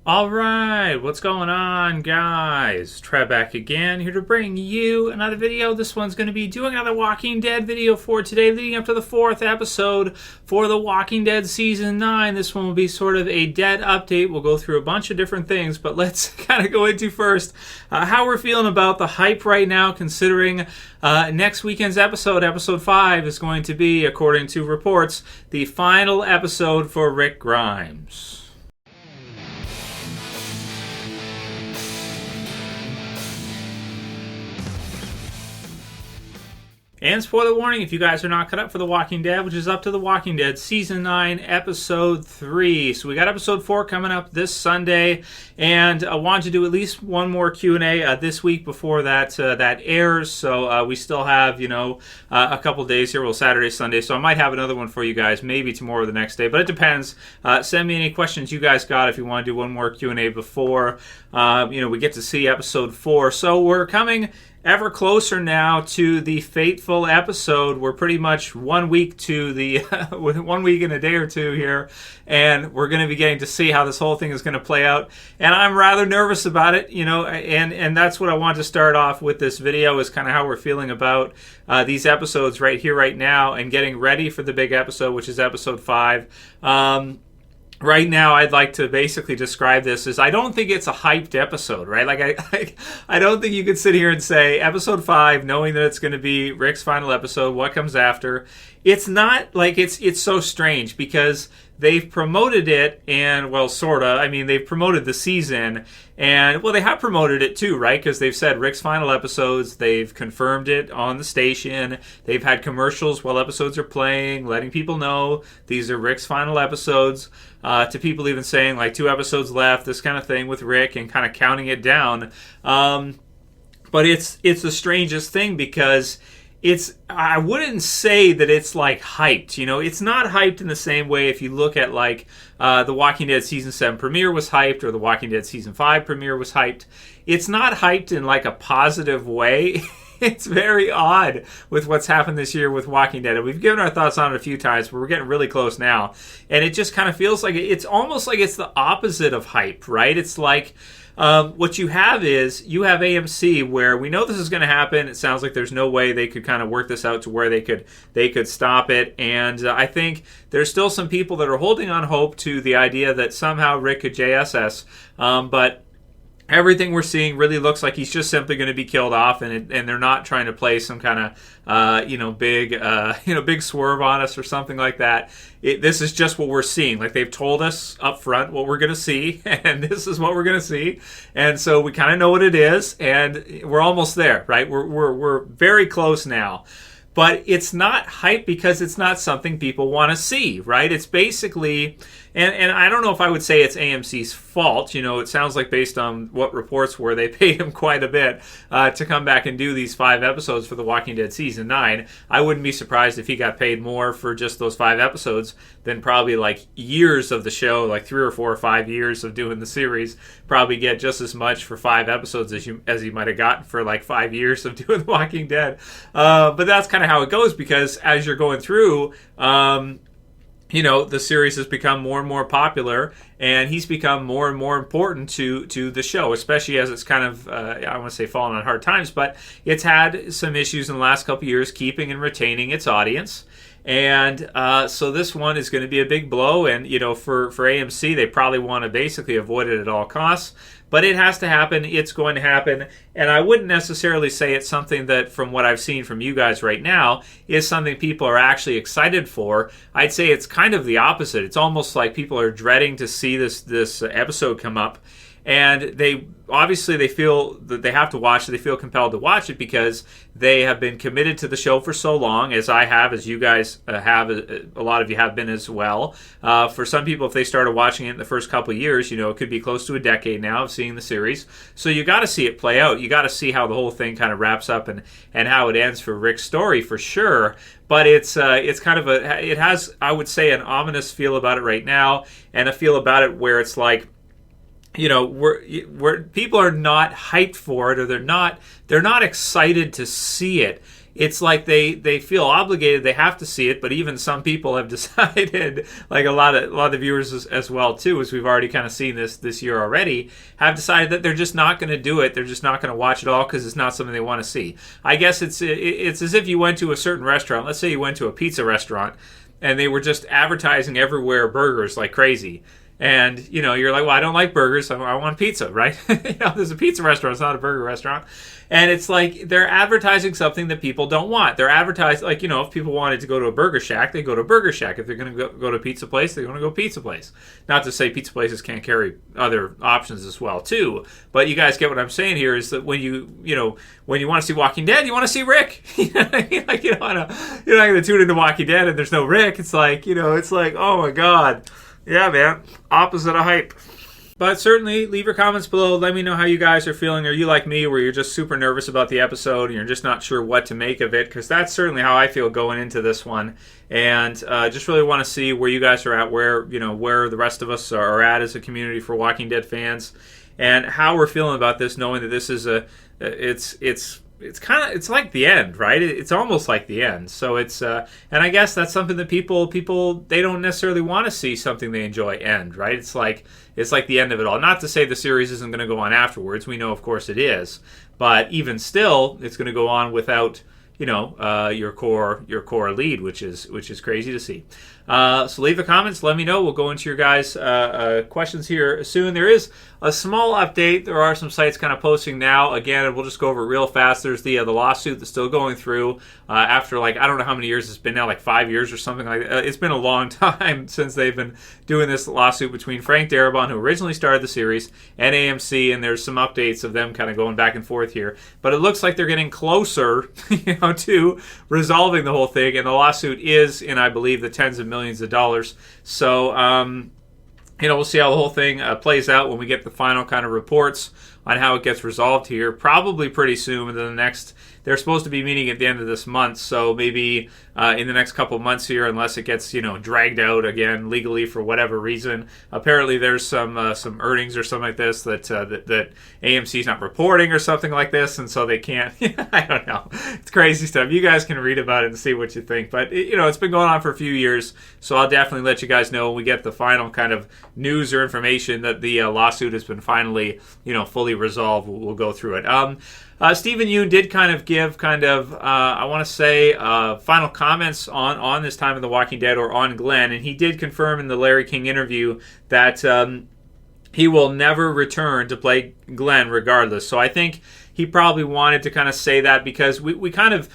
All right, what's going on, guys? Trev back again, here to bring you another video. This one's going to be doing another Walking Dead video for today, leading up to the 4th episode for The Walking Dead Season 9. This one will be sort of a dead update. We'll go through a bunch of different things, but let's kind of go into first how we're feeling about the hype right now, considering next weekend's episode, episode 5, is going to be, according to reports, the final episode for Rick Grimes. And spoiler warning, if you guys are not caught up for The Walking Dead, which is up to The Walking Dead Season 9, Episode 3. So we got Episode 4 coming up this Sunday, and I wanted to do at least one more Q&A this week before that airs. So we still have, a couple days here. Well, Saturday, Sunday, so I might have another one for you guys, maybe tomorrow or the next day, but it depends. Send me any questions you guys got if you want to do one more Q&A before, we get to see Episode 4. So we're coming ever closer now to the fateful episode. We're pretty much 1 week to the 1 week and a day or two here, and we're going to be getting to see how this whole thing is going to play out. And I'm rather nervous about it, and that's what I want to start off with this video, is kind of how we're feeling about these episodes right here, right now, and getting ready for the big episode, which is episode 5. Right now, I'd like to basically describe this as, I don't think it's a hyped episode, right? Like, I don't think you could sit here and say, episode 5, knowing that it's going to be Rick's final episode, what comes after. It's not, like, it's so strange, because they've promoted it, and, well, sorta. I mean, they've promoted the season, and, well, they have promoted it too, right? Because they've said Rick's final episodes, they've confirmed it on the station, they've had commercials while episodes are playing, letting people know these are Rick's final episodes, to people even saying, like, 2 episodes left, this kind of thing with Rick, and kind of counting it down. But it's the strangest thing, because I wouldn't say that it's like hyped, it's not hyped in the same way. If you look at like The Walking Dead Season 7 premiere was hyped, or The Walking Dead Season 5 premiere was hyped. It's not hyped in like a positive way. It's very odd with what's happened this year with Walking Dead. And we've given our thoughts on it a few times, but we're getting really close now. And it just kind of feels like it's almost like it's the opposite of hype, right? It's like, what you have is, you have AMC, where we know this is going to happen. It sounds like there's no way they could kind of work this out to where they could stop it. And I think there's still some people that are holding on hope to the idea that somehow Rick could JSS. But everything we're seeing really looks like he's just simply going to be killed off, and they're not trying to play some kind of big swerve on us or something like that. This is just what we're seeing. Like, they've told us up front what we're going to see, and this is what we're going to see. And so we kind of know what it is, and we're almost there, right? We're very close now. But it's not hype because it's not something people want to see, right? It's basically, and I don't know if I would say it's AMC's fault. It sounds like, based on what reports were, they paid him quite a bit to come back and do these 5 episodes for The Walking Dead Season 9. I wouldn't be surprised if he got paid more for just those 5 episodes than probably like years of the show, like 3 or 4 or 5 years of doing the series. Probably get just as much for 5 episodes as he might have gotten for like 5 years of doing The Walking Dead. But that's kind of how it goes, because as you're going through, the series has become more and more popular, and he's become more and more important to the show, especially as it's kind of, I want to say fallen on hard times, but it's had some issues in the last couple of years keeping and retaining its audience. And so this one is going to be a big blow, and for AMC, they probably want to basically avoid it at all costs. But it has to happen. It's going to happen. And I wouldn't necessarily say it's something that, from what I've seen from you guys right now, is something people are actually excited for. I'd say it's kind of the opposite. It's almost like people are dreading to see this episode come up. And they feel that they have to watch it. They feel compelled to watch it because they have been committed to the show for so long, as I have, as you guys have, a lot of you have been as well. For some people, if they started watching it in the first couple of years, it could be close to a decade now of seeing the series. So you got to see it play out. You got to see how the whole thing kind of wraps up and how it ends for Rick's story, for sure. But it's kind of it has, I would say, an ominous feel about it right now, and a feel about it where it's like, where people are not hyped for it, or they're not excited to see it. it's like they feel obligated, they have to see it. But even some people have decided, like a lot of the viewers as well too, as we've already kind of seen this year already, have decided that they're just not going to do it. They're just not going to watch it all because it's not something they want to see. I guess it's as if you went to a certain restaurant. Let's say you went to a pizza restaurant and they were just advertising everywhere burgers like crazy. And, you're like, well, I don't like burgers. I want pizza, right? There's a pizza restaurant. It's not a burger restaurant. And it's like they're advertising something that people don't want. They're advertising, like, if people wanted to go to a burger shack, they go to a burger shack. If they're going to go to a pizza place, they're going to go pizza place. Not to say pizza places can't carry other options as well, too. But you guys get what I'm saying here is that when you want to see Walking Dead, you want to see Rick. Like, you're not going to tune into Walking Dead and there's no Rick. It's like, oh my God. Yeah, man. Opposite of hype. But certainly, leave your comments below. Let me know how you guys are feeling. Are you like me, where you're just super nervous about the episode and you're just not sure what to make of it? Because that's certainly how I feel going into this one. And just really want to see where you guys are at, where the rest of us are at as a community for Walking Dead fans, and how we're feeling about this, knowing that this is it's like the end, right? It's almost like the end. So it's and I guess that's something that people they don't necessarily want to see something they enjoy end, right? It's like the end of it all. Not to say the series isn't going to go on afterwards. We know, of course, it is. But even still, it's going to go on without your core lead, which is crazy to see. So leave the comments. Let me know. We'll go into your guys' questions here soon. There is a small update. There are some sites kind of posting now. Again, we'll just go over it real fast. There's the lawsuit that's still going through after, like, I don't know how many years it's been now, like 5 years or something like that. It's been a long time since they've been doing this lawsuit between Frank Darabont, who originally started the series, and AMC, and there's some updates of them kind of going back and forth here. But it looks like they're getting closer, to resolving the whole thing, and the lawsuit is in, I believe, the tens of millions of dollars. So, we'll see how the whole thing plays out when we get the final kind of reports on how it gets resolved here. Probably pretty soon. Within the next, they're supposed to be meeting at the end of this month, so maybe in the next couple months here, unless it gets dragged out again legally for whatever reason. Apparently, there's some earnings or something like this that AMC's not reporting or something like this, and so they can't. I don't know. It's crazy stuff. You guys can read about it and see what you think. But it's been going on for a few years, so I'll definitely let you guys know when we get the final kind of news or information that the lawsuit has been finally fully resolved. We'll go through it. Stephen Yeun did kind of give I want to say final comments on this time in The Walking Dead, or on Glenn, and he did confirm in the Larry King interview that he will never return to play Glenn regardless. So I think he probably wanted to kind of say that because we kind of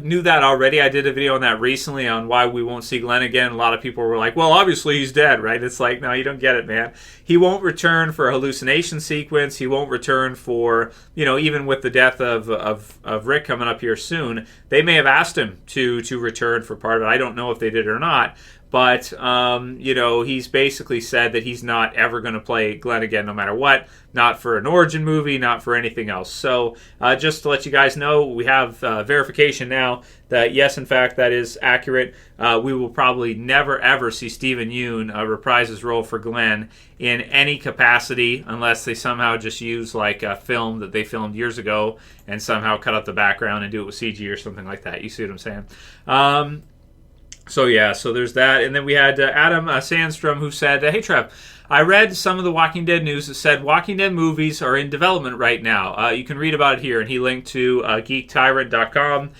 knew that already. I did a video on that recently on why we won't see Glenn again. A lot of people were like, well, obviously he's dead, right? It's like, no, you don't get it, man. He won't return for a hallucination sequence. He won't return for, even with the death of Rick coming up here soon, they may have asked him to return for part of it. I don't know if they did or not. But, he's basically said that he's not ever going to play Glenn again no matter what. Not for an origin movie, not for anything else. So, just to let you guys know, we have verification now that, yes, in fact, that is accurate. We will probably never, ever see Stephen Yeun reprise his role for Glenn in any capacity unless they somehow just use, like, a film that they filmed years ago and somehow cut out the background and do it with CG or something like that. You see what I'm saying? So there's that. And then we had Adam Sandstrom, who said, hey, Trev, I read some of the Walking Dead news that said Walking Dead movies are in development right now. You can read about it here. And he linked to GeekTyrant.com,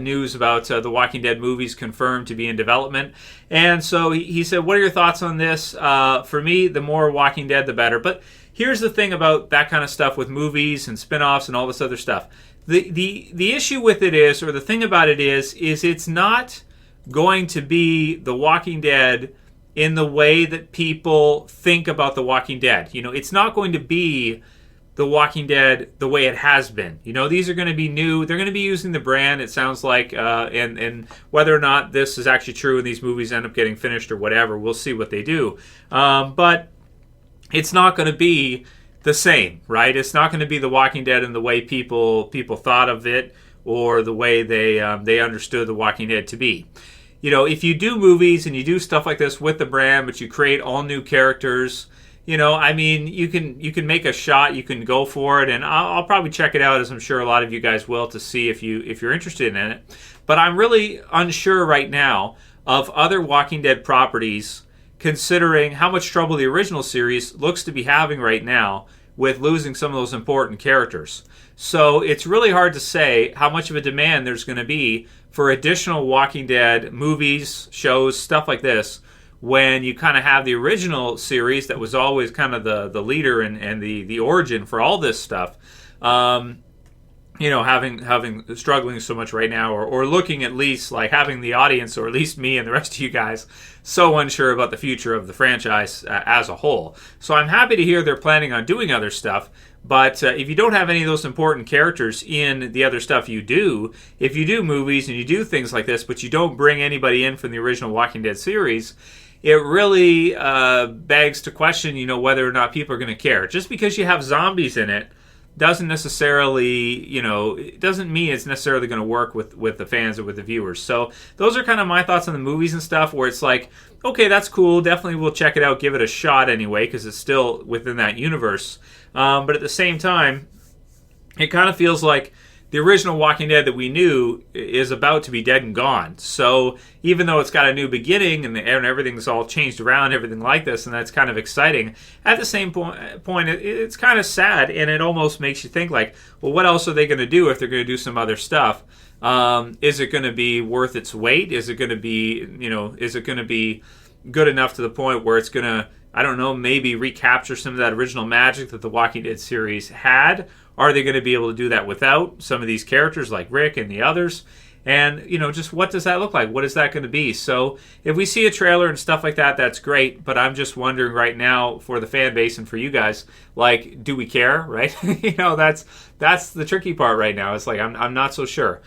news about the Walking Dead movies confirmed to be in development. And so he said, what are your thoughts on this? For me, the more Walking Dead, the better. But here's the thing about that kind of stuff with movies and spin-offs and all this other stuff. The issue with it is, or the thing about it is it's not going to be The Walking Dead in the way that people think about The Walking Dead. It's not going to be The Walking Dead the way it has been. These are going to be new. They're going to be using the brand, it sounds like, and whether or not this is actually true and these movies end up getting finished or whatever, we'll see what they do. But it's not going to be the same, right? It's not going to be The Walking Dead in the way people thought of it, or the way they understood The Walking Dead to be. If you do movies and you do stuff like this with the brand, but you create all new characters, I mean, you can make a shot, you can go for it, and I'll probably check it out, as I'm sure a lot of you guys will, to see if you're interested in it. But I'm really unsure right now of other Walking Dead properties, considering how much trouble the original series looks to be having right now with losing some of those important characters. So it's really hard to say how much of a demand there's going to be for additional Walking Dead movies, shows, stuff like this, when you kind of have the original series that was always kind of the leader and the origin for all this stuff, having struggling so much right now, or looking at least like having the audience, or at least me and the rest of you guys, so unsure about the future of the franchise as a whole. So I'm happy to hear they're planning on doing other stuff. But if you don't have any of those important characters in the other stuff you do, if you do movies and you do things like this, but you don't bring anybody in from the original Walking Dead series, it really begs to question, whether or not people are going to care. Just because you have zombies in it doesn't necessarily, it doesn't mean it's necessarily going to work with the fans or with the viewers. So those are kind of my thoughts on the movies and stuff, where it's like, okay, that's cool. Definitely we'll check it out, give it a shot anyway, because it's still within that universe. But at the same time, it kind of feels like the original Walking Dead that we knew is about to be dead and gone. So even though it's got a new beginning and everything's all changed around, everything like this, and that's kind of exciting, at the same point it's kind of sad, and it almost makes you think like, well, what else are they going to do if they're going to do some other stuff? Is it going to be worth its weight? Is it going to be, is it going to be good enough to the point where it's going to, I don't know, maybe recapture some of that original magic that the Walking Dead series had? Are they going to be able to do that without some of these characters like Rick and the others? And, just what does that look like? What is that going to be? So if we see a trailer and stuff like that, that's great. But I'm just wondering right now, for the fan base and for you guys, like, do we care, right? That's the tricky part right now. It's like, I'm not so sure.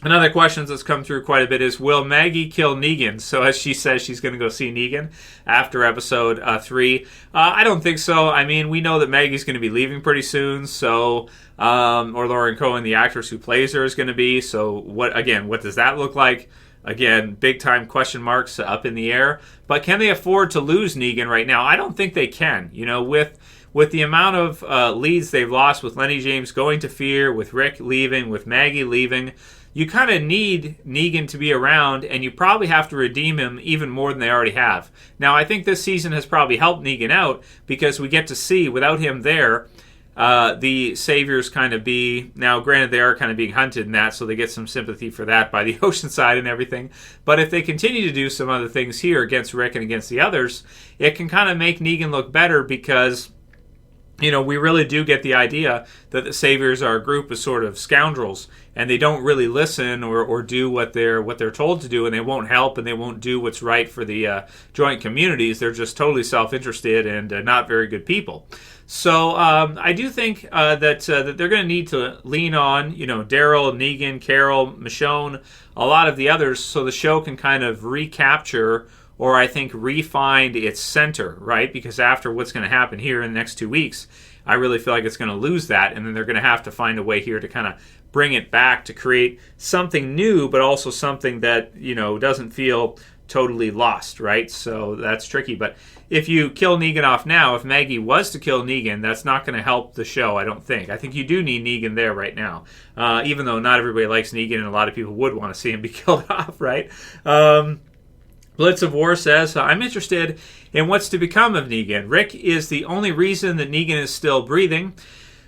Another question that's come through quite a bit is, will Maggie kill Negan? So as she says, she's going to go see Negan after episode 3. I don't think so. I mean, we know that Maggie's going to be leaving pretty soon, so or Lauren Cohen, the actress who plays her, is going to be. So what does that look like? Again, big time question marks up in the air. But can they afford to lose Negan right now? I don't think they can. With the amount of leads they've lost, with Lenny James going to Fear, with Rick leaving, with Maggie leaving, you kind of need Negan to be around, and you probably have to redeem him even more than they already have. Now, I think this season has probably helped Negan out, because we get to see, without him there, the Saviors kind of be... Now, granted, they are kind of being hunted in that, so they get some sympathy for that by the Oceanside and everything. But if they continue to do some other things here against Rick and against the others, it can kind of make Negan look better, because... we really do get the idea that the Saviors are a group of sort of scoundrels, and they don't really listen or do what they're told to do, and they won't help, and they won't do what's right for the joint communities. They're just totally self-interested and not very good people. So I do think that they're going to need to lean on, Daryl, Negan, Carol, Michonne, a lot of the others, so the show can kind of recapture, or I think re-find its center, right? Because after what's going to happen here in the next 2 weeks, I really feel like it's going to lose that, and then they're going to have to find a way here to kind of bring it back to create something new, but also something that, doesn't feel totally lost, right? So that's tricky. But if you kill Negan off now, if Maggie was to kill Negan, that's not going to help the show, I don't think. I think you do need Negan there right now, even though not everybody likes Negan, and a lot of people would want to see him be killed off, right? Blitz of War says, I'm interested in what's to become of Negan. Rick is the only reason that Negan is still breathing.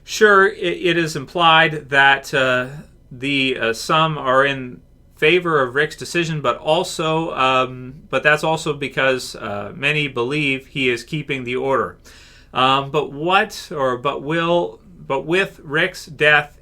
Sure, it is implied that some are in favor of Rick's decision, but but that's also because many believe he is keeping the order. But with Rick's death,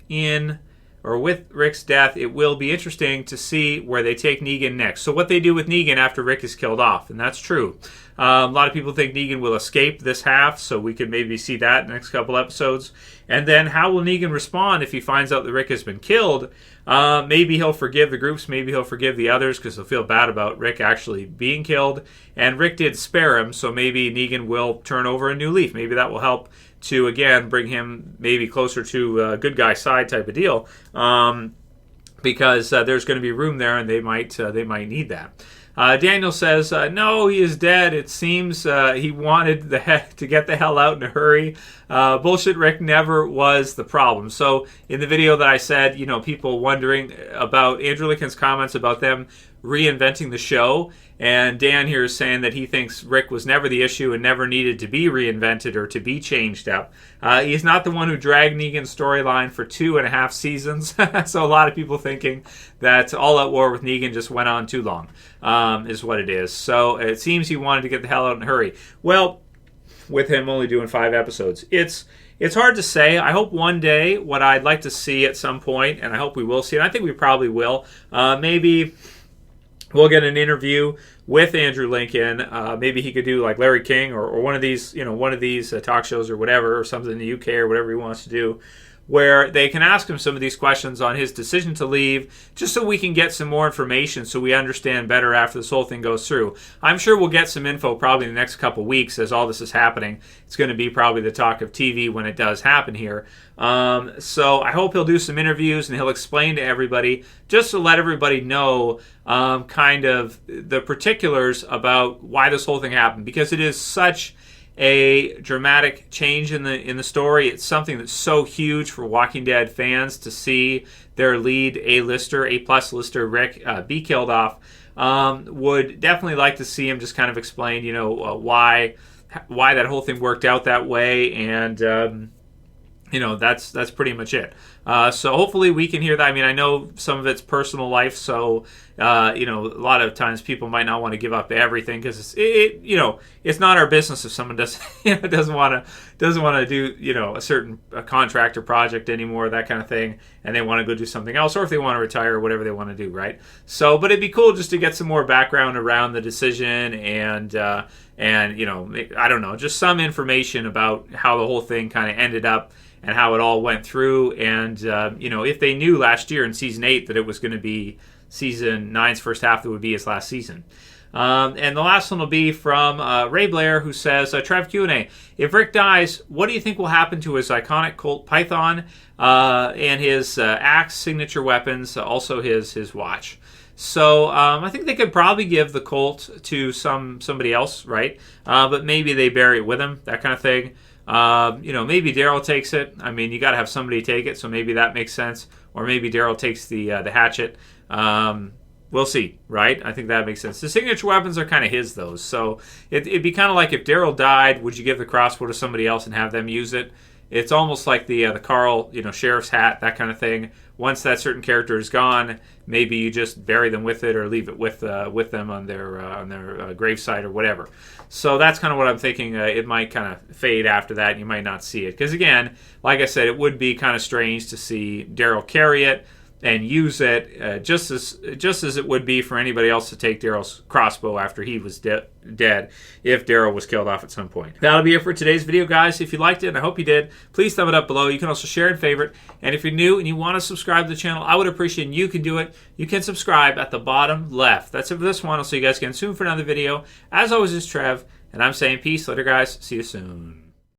it will be interesting to see where they take Negan next. So what they do with Negan after Rick is killed off, and that's true. A lot of people think Negan will escape this half, so we could maybe see that in the next couple episodes. And then how will Negan respond if he finds out that Rick has been killed? Maybe he'll forgive the groups, maybe he'll forgive the others, because he'll feel bad about Rick actually being killed. And Rick did spare him, so maybe Negan will turn over a new leaf. Maybe that will help to, again, bring him maybe closer to a good guy side type of deal, because there's going to be room there, and they might need that. Daniel says, no, he is dead. It seems he wanted to get the hell out in a hurry. Bullshit Rick never was the problem. So in the video that I said, people wondering about Andrew Lincoln's comments about them reinventing the show, and Dan here is saying that he thinks Rick was never the issue and never needed to be reinvented or to be changed up. He's not the one who dragged Negan's storyline for 2.5 seasons. So a lot of people thinking that All Out War with Negan just went on too long, is what it is. So it seems he wanted to get the hell out in a hurry. Well, with him only doing 5 episodes, it's hard to say. I hope one day, what I'd like to see at some point, and I hope we will see it, and I think we probably will, maybe we'll get an interview with Andrew Lincoln. Maybe he could do like Larry King or one of these, talk shows or whatever, or something in the UK or whatever he wants to do, where they can ask him some of these questions on his decision to leave, just so we can get some more information so we understand better after this whole thing goes through. I'm sure we'll get some info probably in the next couple weeks as all this is happening. It's going to be probably the talk of TV when it does happen here. So I hope he'll do some interviews and he'll explain to everybody, just to let everybody know kind of the particulars about why this whole thing happened, because it is such a dramatic change in the story. It's something that's so huge for Walking Dead fans to see their lead A-lister, A-plus lister Rick be killed off. Would definitely like to see him just kind of explain, why that whole thing worked out that way, and that's pretty much it. So hopefully we can hear that. I mean, I know some of it's personal life, so a lot of times people might not want to give up everything because it's not our business if someone doesn't want to do a certain contract or project anymore, that kind of thing, and they want to go do something else, or if they want to retire or whatever they want to do, right? So, but it'd be cool just to get some more background around the decision and I don't know, just some information about how the whole thing kind of ended up and how it all went through, and if they knew last year in season 8 that it was going to be season 9's first half that would be his last season. And the last one will be from Ray Blair, who says, Trev Q&A, if Rick dies, what do you think will happen to his iconic Colt Python and his axe signature weapons, also his watch? So I think they could probably give the Colt to somebody else, right? But maybe they bury it with him, that kind of thing. Maybe Daryl takes it. I mean, you got to have somebody take it, so maybe that makes sense. Or maybe Daryl takes the hatchet. We'll see, right? I think that makes sense. The signature weapons are kind of his, though. So it'd be kind of like if Daryl died, would you give the crossbow to somebody else and have them use it? It's almost like the Carl, sheriff's hat, that kind of thing. Once that certain character is gone, maybe you just bury them with it or leave it with them on their gravesite or whatever. So that's kind of what I'm thinking. It might kind of fade after that, and you might not see it. Because again, like I said, it would be kind of strange to see Daryl carry it and use it just as it would be for anybody else to take Daryl's crossbow after he was dead if Daryl was killed off at some point. That'll be it for today's video, guys. If you liked it, and I hope you did, please thumb it up below. You can also share and favorite. And if you're new and you want to subscribe to the channel, I would appreciate it, and you can do it. You can subscribe at the bottom left. That's it for this one. I'll see you guys again soon for another video. As always, it's Trev, and I'm saying peace. Later, guys. See you soon.